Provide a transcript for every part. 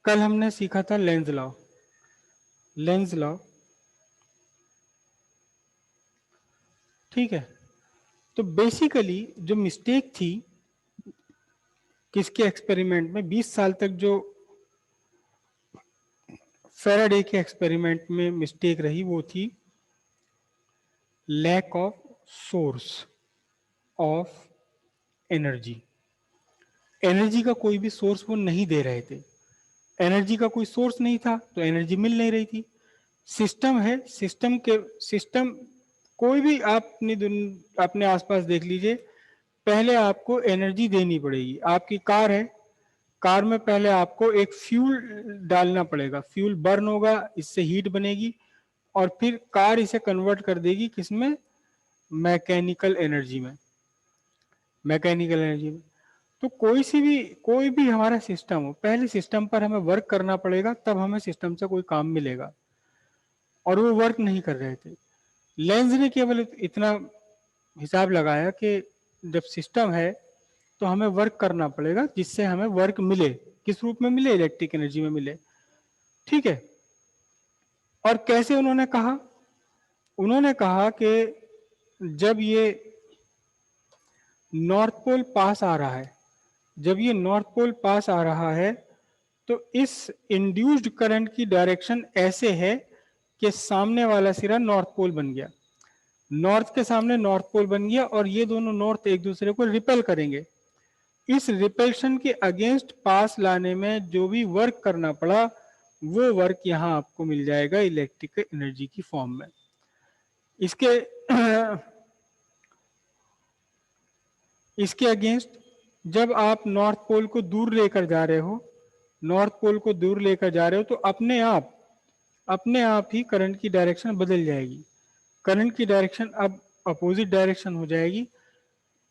कल हमने सीखा था लेंज लॉ। लेंज लॉ, ठीक है। तो बेसिकली जो मिस्टेक थी किसके एक्सपेरिमेंट में, 20 साल तक जो फेराडे के एक्सपेरिमेंट में मिस्टेक रही वो थी lack of source of energy. Energy का कोई भी सोर्स वो नहीं दे रहे थे। एनर्जी का कोई सोर्स नहीं था तो एनर्जी मिल नहीं रही थी। सिस्टम है, सिस्टम कोई भी आप अपने आसपास देख लीजिए, पहले आपको एनर्जी देनी पड़ेगी। आपकी कार है, कार में पहले आपको एक फ्यूल डालना पड़ेगा, फ्यूल बर्न होगा, इससे हीट बनेगी और फिर कार इसे कन्वर्ट कर देगी किसमें, मैकेनिकल एनर्जी में। मैकेनिकल एनर्जी में तो कोई भी हमारा सिस्टम हो, पहले सिस्टम पर हमें वर्क करना पड़ेगा, तब हमें सिस्टम से कोई काम मिलेगा, और वो वर्क नहीं कर रहे थे। लेंज ने केवल इतना हिसाब लगाया कि जब सिस्टम है तो हमें वर्क करना पड़ेगा जिससे हमें वर्क मिले। किस रूप में मिले, इलेक्ट्रिक एनर्जी में मिले, ठीक है। और कैसे उन्होंने कहा, उन्होंने कहा कि जब ये नॉर्थ पोल पास आ रहा है, जब ये नॉर्थ पोल पास आ रहा है तो इस इंड्यूस्ड करंट की डायरेक्शन ऐसे है कि सामने वाला सिरा नॉर्थ पोल बन गया, नॉर्थ के सामने नॉर्थ पोल बन गया, और ये दोनों नॉर्थ एक दूसरे को रिपेल करेंगे। इस रिपल्शन के अगेंस्ट पास लाने में जो भी वर्क करना पड़ा वो वर्क यहां आपको मिल जाएगा इलेक्ट्रिकल एनर्जी की फॉर्म में। इसके इसके अगेंस्ट जब आप नॉर्थ पोल को दूर लेकर जा रहे हो, नॉर्थ पोल को दूर लेकर जा रहे हो तो अपने आप ही करंट की डायरेक्शन बदल जाएगी। करंट की डायरेक्शन अब अपोजिट डायरेक्शन हो जाएगी,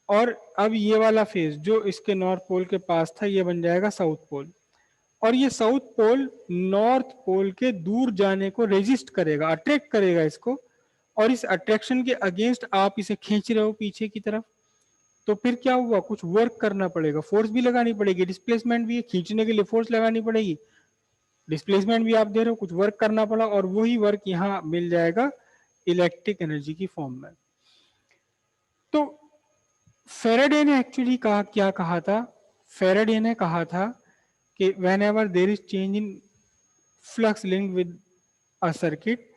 और अब ये वाला फेज जो इसके नॉर्थ पोल के पास था ये बन जाएगा साउथ पोल, और ये साउथ पोल नॉर्थ पोल के दूर जाने को रेजिस्ट करेगा, अट्रैक्ट करेगा इसको, और इस अट्रैक्शन के अगेंस्ट आप इसे खींच रहे हो पीछे की तरफ। तो फिर क्या हुआ, कुछ वर्क करना पड़ेगा, फोर्स भी लगानी पड़ेगी, डिस्प्लेसमेंट भी, खींचने के लिए फोर्स लगानी पड़ेगी, डिस्प्लेसमेंट भी आप दे रहे हो, कुछ वर्क करना पड़ा, और वही वर्क यहां मिल जाएगा इलेक्ट्रिक एनर्जी की फॉर्म में। तो फेराडे ने एक्चुअली कहा, क्या कहा था, फेराडे ने कहा था कि whenever there is change in flux link with a circuit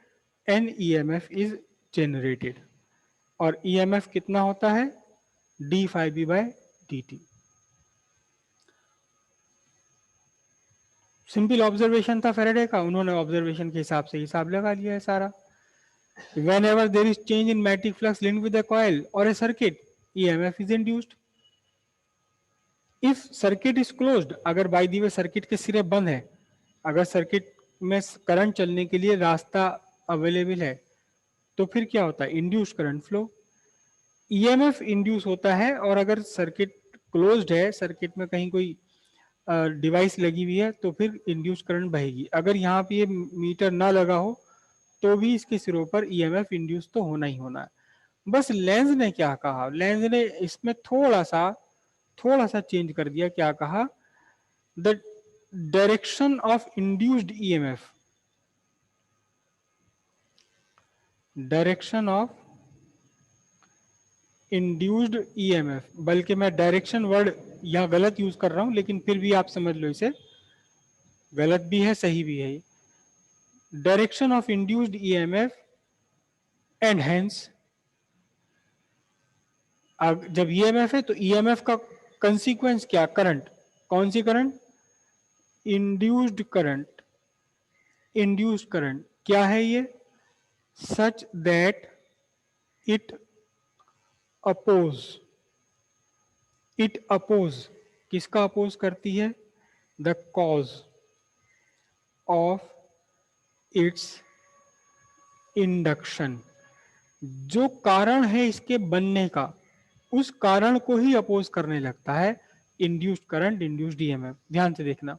an EMF is generated, और ईएमएफ कितना होता है, D phi B by D T. Simple observation था फेराडे का, उन्होंने ऑब्जर्वेशन के हिसाब से हिसाब लगा लिया है सारा। Whenever there is change in magnetic flux linked with a coil or a circuit, EMF is induced. If circuit is closed, अगर बाय दी वे सर्किट के सिरे बंद है, अगर सर्किट में करंट चलने के लिए रास्ता अवेलेबल है, तो फिर क्या होता है, induce current flow, EMF induce होता है। और अगर सर्किट क्लोज्ड है, सर्किट में कहीं कोई डिवाइस लगी हुई है, तो फिर इंड्यूस करंट बहेगी। अगर यहाँ पे ये मीटर ना लगा हो तो भी इसके सिरों पर ईएमएफ इंड्यूस तो होना ही होना है। बस लेंज ने क्या कहा, लेंज ने इसमें थोड़ा सा चेंज कर दिया। क्या कहा, the direction of induced EMF, direction of induced EMF, बल्कि मैं डायरेक्शन वर्ड यहां गलत यूज कर रहा हूं, लेकिन फिर भी आप समझ लो इसे, गलत भी है सही भी है। Direction of induced EMF and hence, जब ईएमएफ है तो ईएमएफ का कंसीक्वेंस क्या, करंट, कौन सी current, induced current. Induced current क्या है ये, such that it oppose, it oppose किसका अपोज करती है, the cause of its induction, जो कारण है इसके बनने का, उस कारण को ही अपोज करने लगता है इंड्यूस्ड करंट, इंड्यूस्ड ईएमएफ। ध्यान से देखना,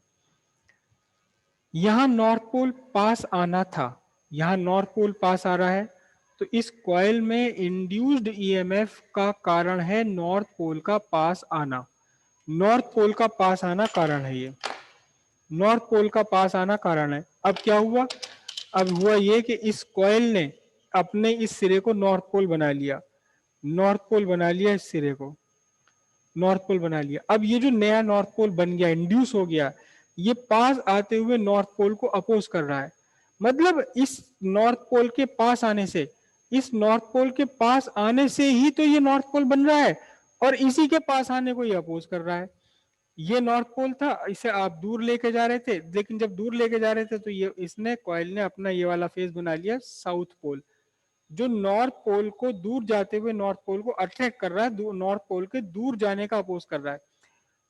यहां नॉर्थ पोल पास आना था, यहां नॉर्थ पोल पास आ रहा है, तो इस कॉइल में इंड्यूस्ड ईएमएफ का कारण है नॉर्थ पोल का पास आना, नॉर्थ पोल का पास आना कारण है ये। नॉर्थ पोल का पास आना कारण है। अब क्या हुआ, अब हुआ ये कि इस कॉइल ने अपने इस सिरे को नॉर्थ पोल बना लिया, नॉर्थ पोल बना लिया, इस सिरे को नॉर्थ पोल बना लिया। अब ये जो नया नॉर्थ पोल बन गया, इंड्यूस हो गया, ये पास आते हुए नॉर्थ पोल को अपोज कर रहा है। मतलब इस नॉर्थ पोल के पास आने से, इस नॉर्थ पोल के पास आने से ही तो ये नॉर्थ पोल बन रहा है, और इसी के पास आने को ये अपोज कर रहा है। ये नॉर्थ पोल था, इसे आप दूर लेके जा रहे थे, लेकिन जब दूर लेके जा रहे थे तो ये इसने कॉइल ने अपना ये वाला फेस बना लिया साउथ पोल, जो नॉर्थ पोल को दूर जाते हुए नॉर्थ पोल को अट्रैक्ट कर रहा है, नॉर्थ पोल के दूर जाने का अपोज कर रहा है।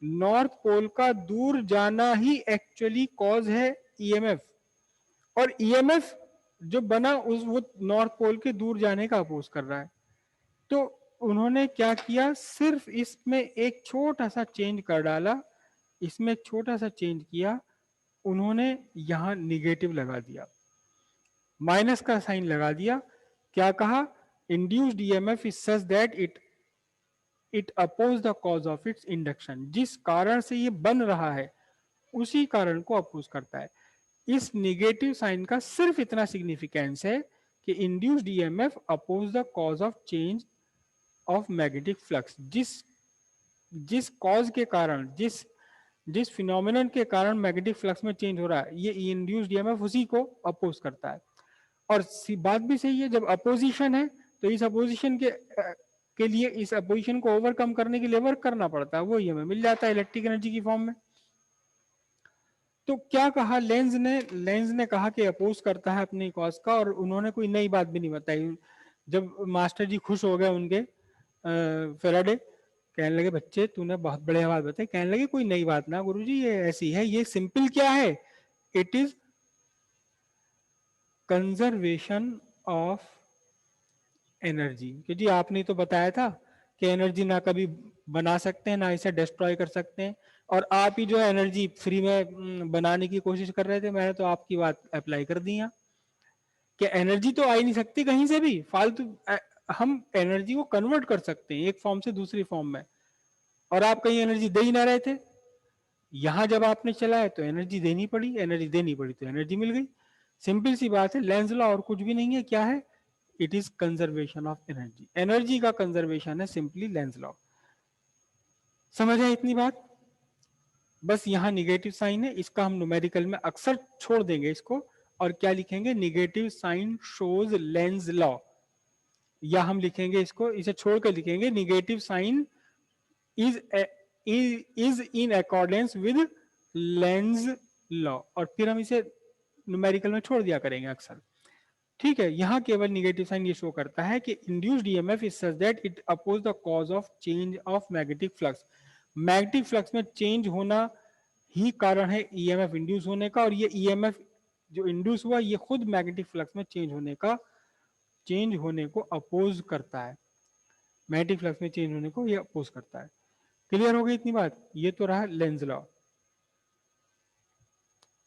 नॉर्थ पोल का दूर जाना ही एक्चुअली कॉज है ईएमएफ, और ईएमएफ जो बना उस वो नॉर्थ पोल के दूर जाने का अपोज कर रहा है। तो उन्होंने क्या किया, सिर्फ इसमें एक छोटा सा चेंज कर डाला, इसमें एक छोटा सा चेंज किया, उन्होंने यहां निगेटिव लगा दिया, माइनस का साइन लगा दिया। क्या कहा, induced EMF is such that it oppose the cause of its induction, जिस कारण से ये बन रहा है उसी कारण को अपोज करता है। इस निगेटिव साइन का सिर्फ इतना सिग्निफिकेंस है कि induced EMF oppose the cause of change of magnetic flux, जिस जिस कॉज के कारण, जिस जिस फिनोमिनन के कारण मैग्नेटिक फ्लक्स में चेंज हो रहा है, ये इंड्यूस्ड ईएमएफ उसी को अपोज करता है। और बात भी सही है, जब अपोजिशन है तो इस अपोजिशन के लिए, इस अपोजिशन को ओवरकम करने के लिए वर्क करना पड़ता है, वो हमें मिल जाता है इलेक्ट्रिक एनर्जी की फॉर्म में। तो क्या कहा लेंज ने कहा कि अपोज करता है अपनी कॉज का, और उन्होंने कोई नई बात भी नहीं बताई। जब मास्टर जी खुश हो गए उनके, फेराडे कहने लगे बच्चे तूने बहुत बढ़िया बात बताई, कहने लगे कोई नई बात ना गुरुजी, ये ऐसी है, ये सिंपल क्या है, it is conservation of energy. कि जी आपने तो बताया था कि एनर्जी ना कभी बना सकते हैं ना इसे डिस्ट्रॉय कर सकते हैं, और आप ही जो है एनर्जी फ्री में बनाने की कोशिश कर रहे थे, मैंने तो आपकी बात अप्लाई कर दी है कि एनर्जी तो आ ही नहीं सकती कहीं से भी फालतू। हम एनर्जी को कन्वर्ट कर सकते हैं एक फॉर्म से दूसरी फॉर्म में, और आप कहीं एनर्जी दे ही ना रहे थे, यहां जब आपने चलाया तो एनर्जी देनी पड़ी, एनर्जी देनी पड़ी तो एनर्जी मिल गई। सिंपल सी बात है, लेंज लॉ और कुछ भी नहीं है, क्या है, it is conservation of energy, energy का कंजर्वेशन है सिंपली लेंज लॉ। समझ है इतनी बात। बस यहाँ निगेटिव साइन है, इसका हम न्यूमेरिकल में अक्सर छोड़ देंगे इसको, और क्या लिखेंगे, negative sign shows Lenz law, या हम लिखेंगे इसको, इसे छोड़कर लिखेंगे negative sign is is in accordance with Lenz law, और फिर हम इसे न्यूमेरिकल में छोड़ दिया करेंगे अक्सर। ठीक है, यहां केवल निगेटिव साइन ये शो करता है कि induced EMF is such that it oppose the cause of change of magnetic flux, magnetic flux में चेंज होना ही कारण है ईएमएफ इंड्यूस होने का, और ये ईएमएफ जो इंड्यूस हुआ ये खुद मैग्नेटिक फ्लक्स में चेंज होने को अपोज करता है, मैग्नेटिक फ्लक्स में चेंज होने को ये अपोज करता है। क्लियर हो गई इतनी बात, ये तो रहा लेंज लॉ।